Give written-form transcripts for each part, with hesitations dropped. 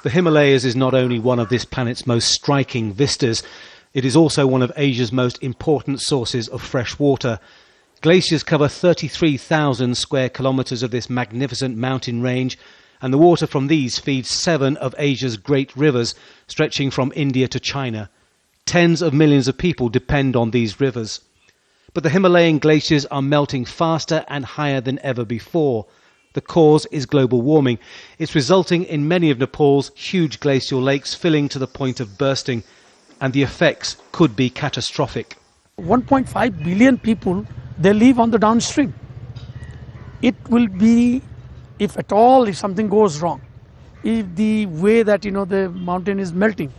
The Himalayas is not only one of this planet's most striking vistas, it is also one of Asia's most important sources of fresh water. Glaciers cover 33,000 square kilometres of this magnificent mountain range, and the water from these feeds 7 of Asia's great rivers, stretching from India to China. Tens of millions of people depend on these rivers. But the Himalayan glaciers are melting faster and higher than ever before. The cause is global warming. It's resulting in many of Nepal's huge glacial lakes filling to the point of bursting, and the effects could be catastrophic. 1.5 billion people, they live on the downstream. It will be, if at all, if something goes wrong, if the way that the mountain is melting,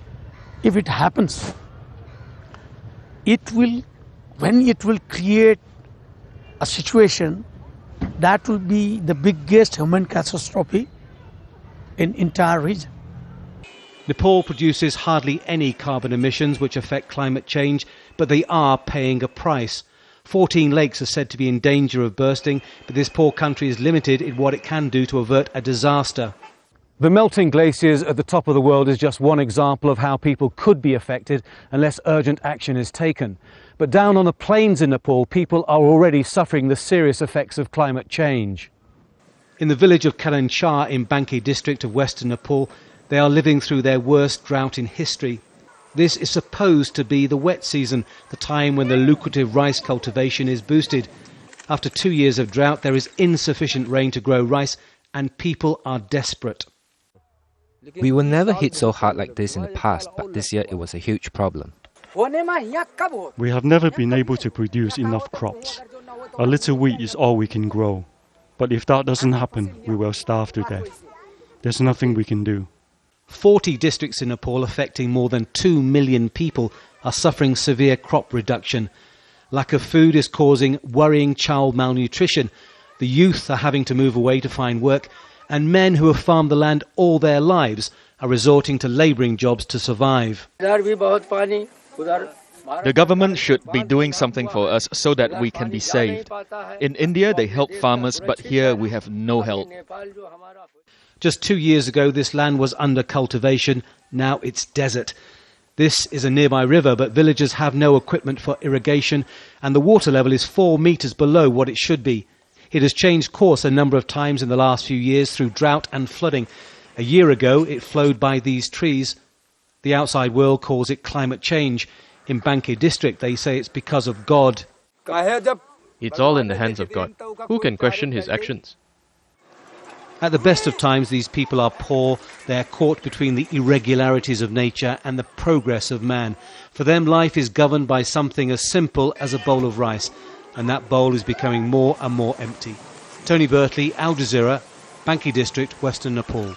if it happens, when it will create a situation that will be the biggest human catastrophe in entire region. Nepal produces hardly any carbon emissions which affect climate change, but they are paying a price. 14 lakes are said to be in danger of bursting, but this poor country is limited in what it can do to avert a disaster. The melting glaciers at the top of the world is just one example of how people could be affected unless urgent action is taken. But down on the plains in Nepal, people are already suffering the serious effects of climate change. In the village of Kalanchar in Banke district of western Nepal, they are living through their worst drought in history. This is supposed to be the wet season, the time when the lucrative rice cultivation is boosted. After 2 years of drought, there is insufficient rain to grow rice, and people are desperate. We were never hit so hard like this in the past, but this year it was a huge problem. We have never been able to produce enough crops. A little wheat is all we can grow. But if that doesn't happen, we will starve to death. There's nothing we can do. 40 districts in Nepal, affecting more than 2 million people, are suffering severe crop reduction. Lack of food is causing worrying child malnutrition. The youth are having to move away to find work, and men who have farmed the land all their lives are resorting to labouring jobs to survive. The government should be doing something for us so that we can be saved. In India, they help farmers, but here we have no help. Just 2 years ago, this land was under cultivation. Now it's desert. This is a nearby river, but villagers have no equipment for irrigation, and the water level is 4 metres below what it should be. It has changed course a number of times in the last few years through drought and flooding. A year ago, it flowed by these trees. The outside world calls it climate change. In Banke district, they say it's because of God. It's all in the hands of God. Who can question his actions? At the best of times, these people are poor. They are caught between the irregularities of nature and the progress of man. For them, life is governed by something as simple as a bowl of rice, and that bowl is becoming more and more empty. Tony Birtley, Al Jazeera, Banke district, Western Nepal.